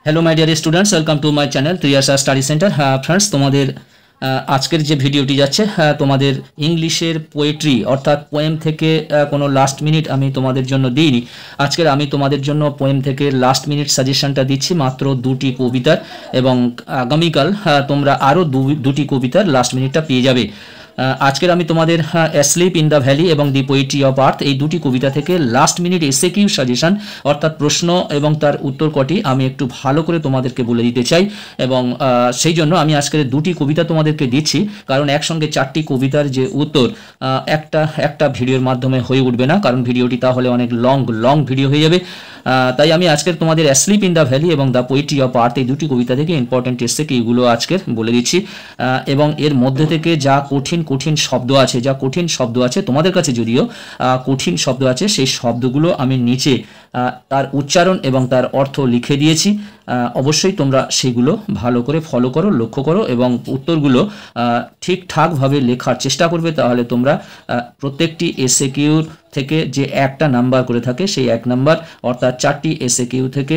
Hello my dear students, welcome to my channel Triyasha study centre. Friends, তোমাদের আজকের যে ভিডিওটি যাচ্ছে তোমাদের ইংলিশের পোয়েট্রি অর্থাৎ পোয়েম থেকে কোনো লাস্ট মিনিট আমি তোমাদের জন্য দিইনি। আজকের আমি তোমাদের জন্য পোয়েম থেকে লাস্ট মিনিট সাজেশনটা দিচ্ছি মাত্র দুটি কবিতার, এবং আগামীকাল তোমরা আরও দুটি কবিতার লাস্ট মিনিটটা পেয়ে যাবে। আজকের আমি তোমাদের অ্যাসলিপ ইন দ্য ভ্যালি এবং দি পোয়েট্রি অফ আর্থ এই দুটি কবিতা থেকে লাস্ট মিনিট এসএকিউ সাজেশন অর্থাৎ প্রশ্ন এবং তার উত্তর কটি আমি একটু ভালো করে তোমাদেরকে বলে দিতে চাই, এবং সেই জন্য আমি আজকের দুটি কবিতা তোমাদেরকে দিচ্ছি, কারণ একসঙ্গে চারটি কবিতার যে উত্তর একটা ভিডিওর মাধ্যমে হয়ে উঠবে না, কারণ ভিডিওটি তাহলে অনেক লং ভিডিও হয়ে যাবে। তাই আমি আজকের তোমাদের অ্যাসলিপ ইন দ্য ভ্যালি এবং দ্য পোয়েট্রি অফ আর্থ এই দুটি কবিতা থেকে ইম্পর্টেন্ট এসএকিউগুলো আজকের বলে দিচ্ছি, এবং এর মধ্যে থেকে যা কঠিন শব্দ আছে তোমাদের কাছে যদিও কঠিন শব্দ আছে, সেই শব্দগুলো আমি নিচে তার উচ্চারণ এবং তার অর্থ লিখে দিয়েছি। অবশ্যই তোমরা সেগুলো ভালো করে ফলো করো, লক্ষ্য করো এবং উত্তরগুলো ঠিকঠাকভাবে লেখার চেষ্টা করবে, তাহলে তোমরা প্রত্যেকটি এসএকিউর থেকে যে একটা নাম্বার করে থাকে সেই এক নাম্বার অর্থাৎ চারটি এসএকিউ থেকে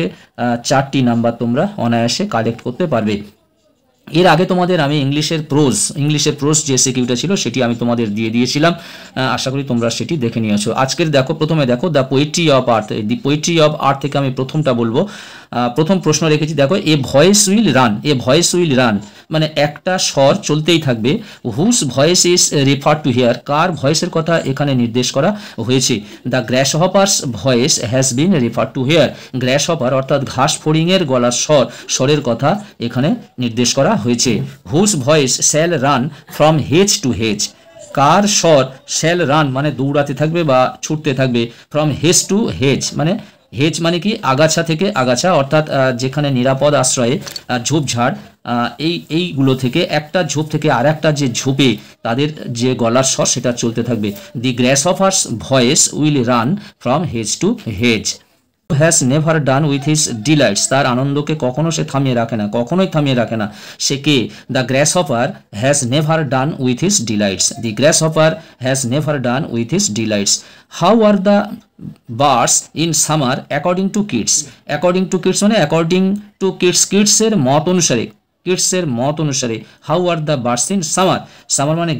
4টি নাম্বার তোমরা অনায়াসে কালেক্ট করতে পারবে। এর আগে তোমাদের আমি ইংলিশের প্রোজ যে এসএকিউটা ছিল সেটি আমি তোমাদের দিয়ে দিয়েছিলাম, আশা করি তোমরা সেটি দেখে নিয়েছো। আজকের প্রথমে দেখো the poetry of earth. The poetry of আর্থ থেকে আমি প্রথমটা বলবো। প্রথম প্রশ্ন রেখেছি, দেখো এ ভয়েস উইল রান মানে একটা স্বর চলতেই থাকবে। Whose voice is refer to here, কার ভয়েসের কথা এখানে নির্দেশ করা হয়েছে। The grasshopper's voice has been refer to here, grasshopper অর্থাৎ ঘাস ফড়িংয়ের গলার স্বরের কথা এখানে নির্দেশ করা হয়েছে। Whose voice shall run from hedge to hedge, কার স্বর শ্যাল রান মানে দৌড়াতে থাকবে বা ছুটতে থাকবে। ফ্রম হেজ টু হেজ মানে হেজ মানে কি আগাছা থেকে আগাছা, অর্থাৎ যেখানে নিরাপদ আশ্রয়ে ঝোপঝাড় এইগুলো থেকে একটা ঝোপ থেকে আর একটা যে ঝোপে তাদের যে গলার স্বর সেটা চলতে থাকবে। The grasshopper's voice will run from hedge to hedge. Has never done with his delights, তার আনন্দকে কখনোই থামিয়ে রাখে না। সে কে? The grasshopper has never done with his delights, the grasshopper has never done with his delights. How are the birds in summer according to Keats, according to Keats মানে according to কিডসের মত অনুসারে। How are the birds in summer মানে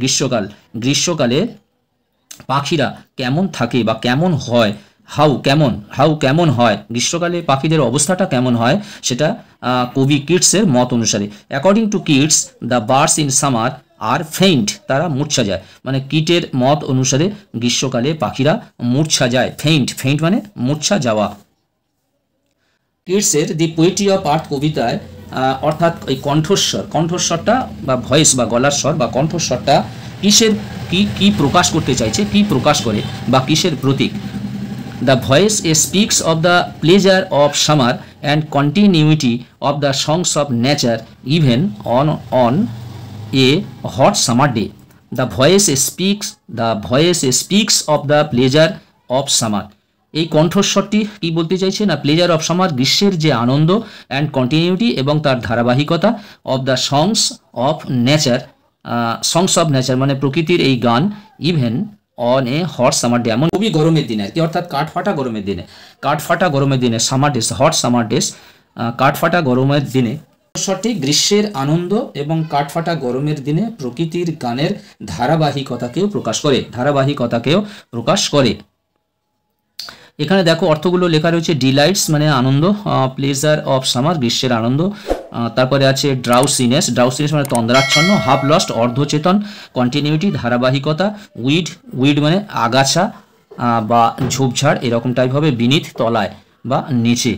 গ্রীষ্মকালে পাখিরা কেমন থাকে বা কেমন হয়। হাউ কেমন হয়, গ্রীষ্মকালে পাখিদের অবস্থাটা কেমন হয় সেটা কবি কিডসের মত অনুসারে। According to Keats the birds in summer are faint, তারা মূর্ছা যায়, মানে কিটের মত অনুসারে গ্রীষ্মকালে পাখিরা মূর্ছা যায়। ফেইন্ট মানে মূর্ছা যাওয়া। কিডসের দি পোয়েট্রি অফ আর্থ কবিতায় অর্থাৎ এই কণ্ঠস্বরটা বা ভয়েস বা গলার স্বর বা কণ্ঠস্বরটা কি প্রকাশ করতে চাইছে, কি প্রকাশ করে বা কিসের প্রতীক। The voice speaks of the pleasure of summer and continuity of the songs of nature even on a hot summer day. The voice speaks of the pleasure of summer. এই কণ্ঠস্বরটি কি বলতে চাইছে না, প্লেজার অফ সামার গ্রীষ্মের যে আনন্দ, and continuity এবং তার ধারাবাহিকতা, of the songs of nature মানে প্রকৃতির এই গান, even on a hot summer day এমন খুবই গরমের দিনে আর কি, অর্থাৎ কাঠফাটা গরমের দিনে সামার ডেস, হট সামার ডেস, কাঠফাটা গরমের দিনে সঠিক গ্রীষ্মের আনন্দ এবং কাঠফাটা গরমের দিনে প্রকৃতির গানের ধারাবাহিকতাকেও প্রকাশ করে। এখানে দেখো অর্থগুলো লেখা রয়েছে। ডিলাইটস মানে আনন্দ, প্লেজার অফ সামার গ্রীষ্মের আনন্দ, তারপরে আছে ড্রাউসিনেস মানে তন্দ্রাচ্ছন্ন, হাফ লস্ট অর্ধচেতন, কন্টিনিউটি ধারাবাহিকতা, উইড মানে আগাছা বা ঝোপঝাড় এরকম টাইপ হবে, বিনিথ তলায় বা নিচে।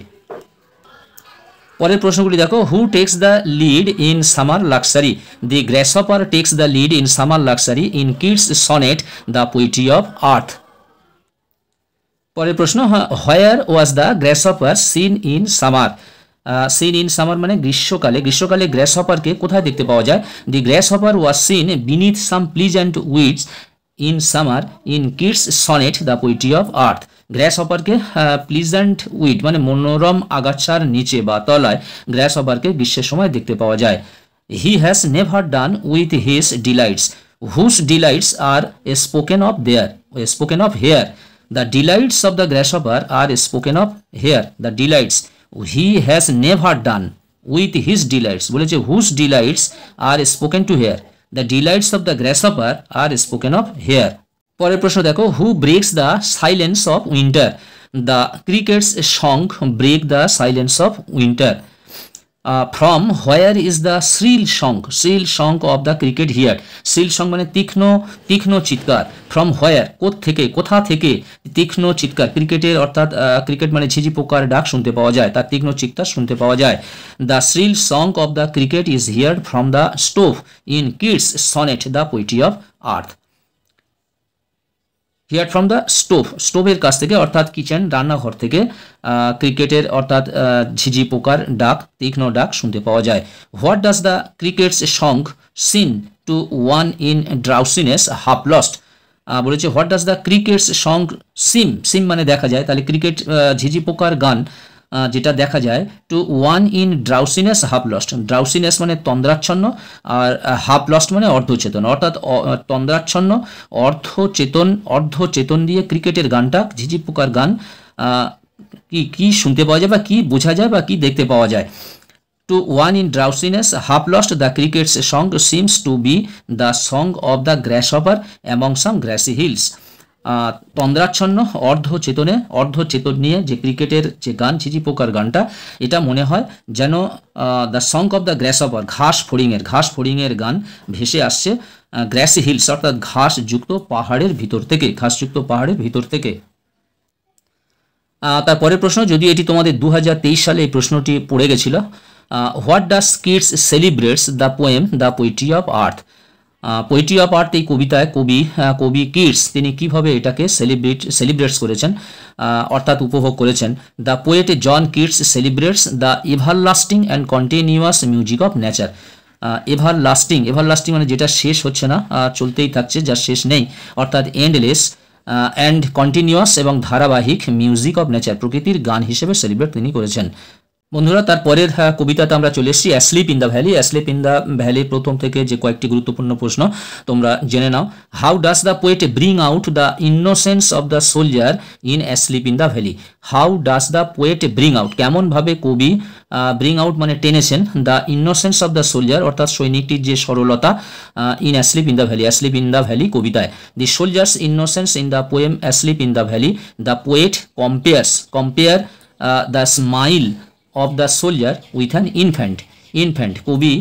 পরের প্রশ্নগুলি দেখো। Who takes the lead in summer luxury, the grasshopper takes the lead in summer luxury in Keats sonnet the poetry of earth. পরের প্রশ্ন, where was the grasshopper seen in summer মানে গ্রীষ্মকালে গ্র্যাসহপারকে কোথায় দেখতে পাওয়া যায়। The grasshopper was seen beneath some pleasant weeds in summer in Keats sonnet the poetry of earth. গ্র্যাসহপারকে প্লিজেন্ট উইড মানে মনোরম আগাছার নিচে বা তলায় গ্র্যাসহপারকে গ্রীষ্মের সময় দেখতে পাওয়া যায়। He has never done with his delights, whose delights are spoken of here. The delights of the grasshopper are spoken of here. The delights he has never done with his delights, বলেছে whose delights are spoken to here, the delights of the grasshopper are spoken of here. পরের প্রশ্ন দেখো, who breaks the silence of winter, the cricket's song break the silence of winter. From where is the shrill song of the cricket here, shrill song মানে তীক্ষ্ণ চিৎকার, from where কোথা থেকে তীক্ষ্ণ চিৎকার ক্রিকেটের, অর্থাৎ ক্রিকেট মানে ঝিঝি পোকার ডাক শুনতে পাওয়া যায়, তার তীক্ষ্ণ চিৎকার শুনতে পাওয়া যায়। The shrill song of the cricket is heard from the stove in Keats sonnet the poetry of earth. Here from the স্টোভের কাছ থেকে, অর্থাৎ কিচেন রান্নাঘর থেকে ক্রিকেটের অর্থাৎ ঝিঝি পোকার ডাক, তীক্ষ্ণ ডাক শুনতে পাওয়া যায়। What does the cricket's song seem to one in drowsiness half lost, বলেছে what does the cricket's song seem মানে দেখা যায়, তাহলে ক্রিকেট ঝিঝি পোকার গান যেটা দেখা যায়, to one in drowsiness half lost, drowsiness মানে তন্দ্রাচ্ছন্ন আর হাফ লস্ট মানে অর্ধচেতন, অর্থাৎ তন্দ্রাচ্ছন্ন অর্ধচেতন দিয়ে ক্রিকেটের গানটা, ঝিঝি পোকার গান কি শুনতে পাওয়া যায় বা কি বোঝা যায় বা কি দেখতে পাওয়া যায়। To one in drowsiness, half lost, the cricket's song seems to be the song of the grasshopper among some grassy hills. তন্দ্রাচ্ছন্ন অর্ধচেতন নিয়ে যে ক্রিকেটের যে গান, ঝিঝি পোকার গানটা, এটা মনে হয় যেন দ্য সং অফ দ্য গ্রাসহপার, ঘাস ফড়িংয়ের গান ভেসে আসছে গ্রাসি হিলস, অর্থাৎ ঘাসযুক্ত পাহাড়ের ভিতর থেকে। তারপরের প্রশ্ন, যদি এটি তোমাদের 2023 সালে এই প্রশ্নটি পড়ে গেছিল, what does Keats celebrates the poem the poetry of earth, poetry of আর্থ এই কবিতায় কবি কিডস তিনি কিভাবে এটাকে সেলিব্রেটস করেছেন, অর্থাৎ উপভোগ করেছেন। The poet John Keats celebrates the everlasting and continuous music of nature, everlasting মানে যেটা শেষ হচ্ছে না, চলতেই থাকছে, যার শেষ নেই, অর্থাৎ এন্ডলেস, অ্যান্ড কন্টিনিউয়াস এবং ধারাবাহিক মিউজিক অফ নেচার, প্রকৃতির গান হিসেবে সেলিব্রেট তিনি করেছেন। বন্ধুরা, তারপরের কবিতাতে আমরা চলে এসেছি asleep in the valley. Asleep in the valley প্রথম থেকে যে কয়েকটি গুরুত্বপূর্ণ প্রশ্ন তোমরা জেনে নাও। How does the poet bring out the innocence of the soldier in asleep in the valley, how does the poet bring out, কেমনভাবে কবি ব্রিং আউট মানে টেনেছেন, the innocence of the soldier অর্থাৎ সৈনিকটির যে সরলতা, in asleep in the valley কবিতায়। The soldier's innocence in the poem asleep in the valley, the poet compare the smile of the soldier with an infant, কবি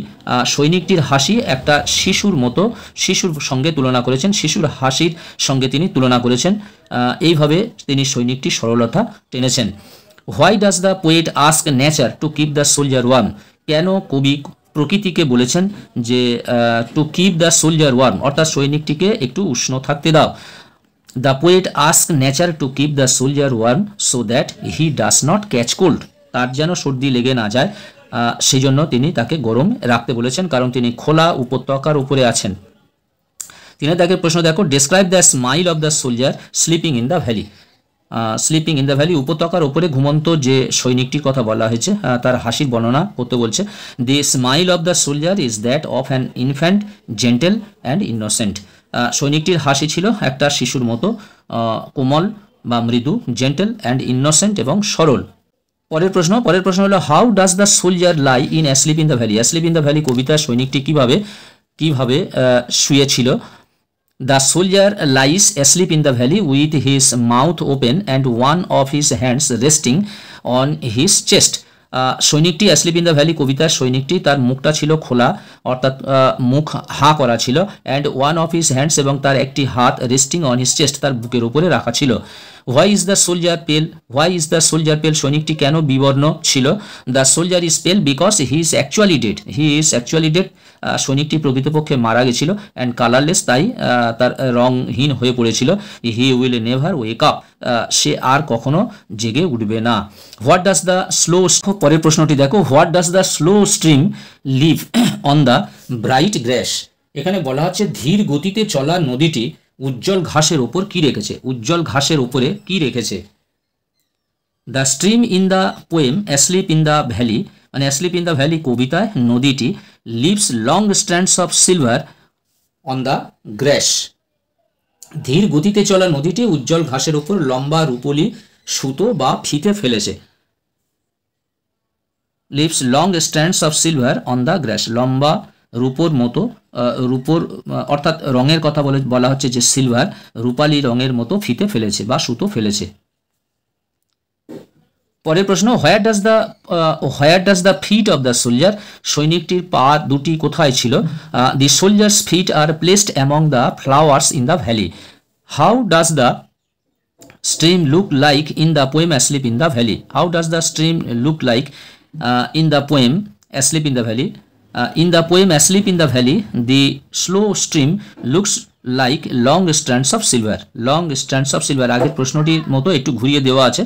সৈনিকটির হাসি একটা শিশুর সঙ্গে তুলনা করেছেন, শিশুর হাসির সঙ্গে তিনি তুলনা করেছেন, এইভাবে তিনি সৈনিকটির সরলতা টেনেছেন। Why does the poet ask nature to keep the soldier warm, কেন কবি প্রকৃতিকে বলেছেন যে to keep the soldier warm, অর্থাৎ সৈনিকটিকে একটু উষ্ণ থাকতে দাও। The poet ask nature to keep the soldier warm so that he does not catch cold, তার যেন সর্দি লেগে না যায়, সেই জন্য তিনি তাকে গরম রাখতে বলেছেন, কারণ তিনি খোলা উপত্যকার উপরে আছেন। তিনি তাকে প্রশ্ন দেখো, describe the smile of the soldier sleeping in the valley, উপত্যকার উপরে ঘুমন্ত যে সৈনিকটির কথা বলা হয়েছে তার হাসির বর্ণনা করতে বলছে। The smile of the soldier is that of an infant gentle and innocent, সৈনিকটির হাসি ছিল একটা শিশুর মতো কোমল বা মৃদু, জেন্টেল অ্যান্ড ইনোসেন্ট এবং সরল। পরের প্রশ্ন হলো, how does the soldier lie in asleep in the valley, asleep in the valley কবিতার সৈনিকটি কিভাবে শুয়েছিল। The soldier lies asleep in the valley with his mouth open and one of his hands resting on his chest, সৈনিকটি asleep in the valley কবিতার সৈনিকটি তার মুখটা ছিল খোলা, অর্থাৎ মুখ হা করা ছিল, and one of his hands এবং তার একটি হাত রেস্টিং অন হিজ চেস্ট তার বুকের উপরে রাখা ছিল। হোয়াই ইজ দ্য সোলজার পেল, সৈনিকটি কেন বিবর্ণ ছিল। The soldier is pale because he is actually dead, সৈনিকটি প্রকৃতপক্ষে মারা গেছিল, অ্যান্ড কালারলেস, তাই তার রংহীন হয়ে পড়েছিল। He will never wake up, সে আর কখনো জেগে উঠবে না। হোয়াট ডাজ দ্য পরের প্রশ্নটি দেখো, what does the slow stream leave on the bright grass, এখানে বলা হচ্ছে ধীর গতিতে চলা নদীটি উজ্জ্বল ঘাসের উপর কি রেখেছে। The stream in the poem asleep in the valley, মানে অ্যাসলিপ ইন দ্য ভ্যালি কবিতায় নদীটি leaves long strands of silver on the grass, ধীর গতিতে চলা নদীটি উজ্জ্বল ঘাসের উপর লম্বা রূপলি সুতো বা ফিতে ফেলেছে। Leaves long stands of silver on the grass, লম্বা রূপোর মতো, রূপোর অর্থাৎ রঙের কথা বলা হচ্ছে যে সিলভার রূপালী রঙের মতো ফিতে ফেলেছে বা সুতো ফেলেছে। পরের প্রশ্ন, where does the feet of the soldier, সৈনিকটির পা দুটি কোথায় ছিল? The soldier's feet are placed among the flowers in the valley. How does the stream look like in the poem Asleep in the Valley? How does the stream look like in the poem Asleep in the Valley? In the poem Asleep in the Valley, the slow stream looks like long strands of silver. Long strands of silver, আগের প্রশ্নটির মতো একটু ঘুরিয়ে দেওয়া আছে।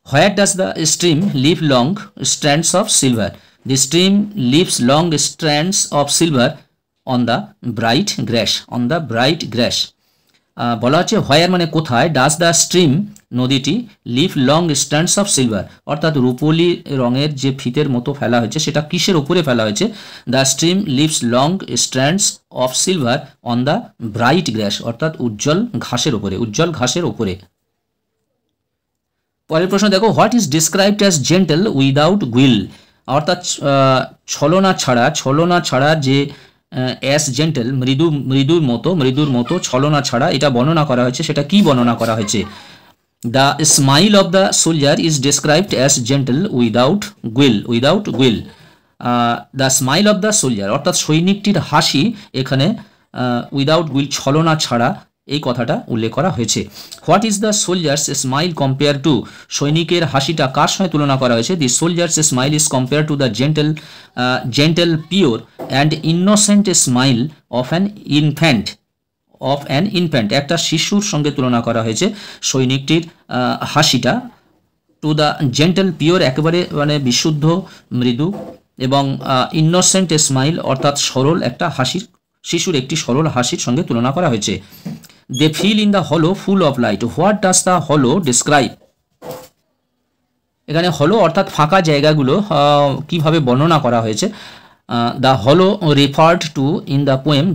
Where does the stream leave long strands of silver? The stream leaves long strands of silver on the bright grass. On the bright grass. বলা হচ্ছে হোয়ার মানে কোথায়, ডাজ দ্য স্ট্রিম নদীটি live long stands of silver, অর্থাৎ রূপোলি রঙের যে ফিতের মতো ফেলা হয়েছে সেটা কিসের উপরে ফেলা হয়েছে? The stream leaves long stands of silver on the bright grass, অর্থাৎ উজ্জ্বল ঘাসের উপরে, উজ্জ্বল ঘাসের উপরে। পরের প্রশ্ন দেখো, what is described as gentle without guile, অর্থাৎ ছলনা ছাড়া যে অ্যাস জেন্টেল মৃদুর মতো ছলনা ছাড়া এটা বর্ণনা করা হয়েছে, সেটা কি বর্ণনা করা হয়েছে? The smile of the soldier is described as gentle without guile. The smile of the soldier অর্থাৎ সৈনিকটির হাসি এখানে উইদাউট গুইল ছলনা ছাড়া এই কথাটা উল্লেখ করা হয়েছে। What is the soldier's smile compare to, সৈনিকের হাসিটা কার সঙ্গে তুলনা করা হয়েছে? The soldier's smile is compare to the gentle pure and innocent smile of an infant, একটা শিশুর সঙ্গে তুলনা করা হয়েছে সৈনিকটির হাসিটা। টু দ্য জেন্টেল পিওর একেবারে মানে বিশুদ্ধ মৃদু, এবং ইনোসেন্ট স্মাইল অর্থাৎ সরল একটা হাসির, শিশুর একটি সরল হাসির সঙ্গে তুলনা করা হয়েছে। দে ফিল ইন দ্য হলো full of light, what does the হলো ডিসক্রাইব, এখানে হলো অর্থাৎ ফাঁকা জায়গাগুলো কিভাবে বর্ণনা করা হয়েছে? দ্য হলো referred to in the poem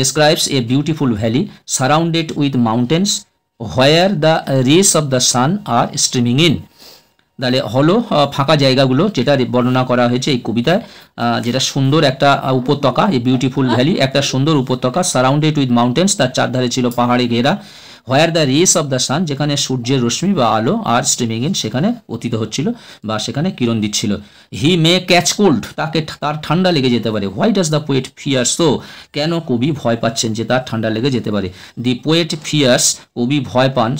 describes a beautiful valley surrounded with mountains where the rays of the sun are streaming in. তাহলে হলো ফাঁকা জায়গাগুলো যেটা বর্ণনা করা হয়েছে এই কবিতায়, যেটা সুন্দর একটা উপত্যকা, এই বিউটিফুল ভ্যালি একটা সুন্দর উপত্যকা, সারাউন্ডেড উইথ মাউন্টেন্স, তার চারধারে ছিল পাহাড়ে ঘেরা। Where the race of the sun, যেখানে সূর্যের রশ্মি বা আলো আর স্ট্রিমিং ইন, সেখানে পতিত হচ্ছিল বা সেখানে কিরণ দিচ্ছিল। হি মে ক্যাচ কোল্ড, তার ঠান্ডা লেগে যেতে পারে। Why does the poet fears, তো কেন কবি ভয় পাচ্ছেন যে তার ঠান্ডা লেগে যেতে পারে? দি পোয়েট ফিয়ার্স, কবি ভয় পান,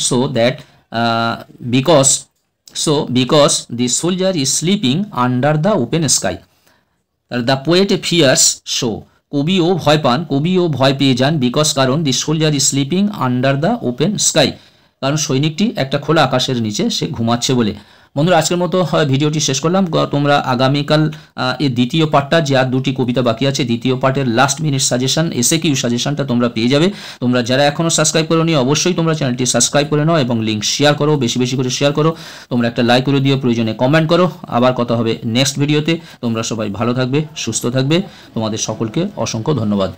because the soldier is sleeping under the open sky. The poet fears, কবিও ভয় পেয়ে যান, বিকজ কারণ the soldier is sleeping under the open sky, কারণ সৈনিকটি একটা খোলা আকাশের নিচে সে ঘুমাচ্ছে বলে। বন্ধুরা, আজকের মতো ভিডিওটি শেষ করলাম। তোমরা আগামীকাল এই দ্বিতীয় পার্টটা, যে আর দুটি কবিতা বাকি আছে, দ্বিতীয় পার্টের লাস্ট মিনিট সাজেশন, এসএকিউ সাজেশনটা তোমরা পেয়ে যাবে। তোমরা যারা এখনও সাবস্ক্রাইব করোনি অবশ্যই তোমরা চ্যানেলটি সাবস্ক্রাইব করে নাও এবং লিঙ্ক শেয়ার করো, বেশি বেশি করে শেয়ার করো। তোমরা একটা লাইক করে দিও, প্রয়োজনে কমেন্ট করো। আবার কথা হবে নেক্সট ভিডিওতে। তোমরা সবাই ভালো থাকবে, সুস্থ থাকবে। তোমাদের সকলকে অসংখ্য ধন্যবাদ।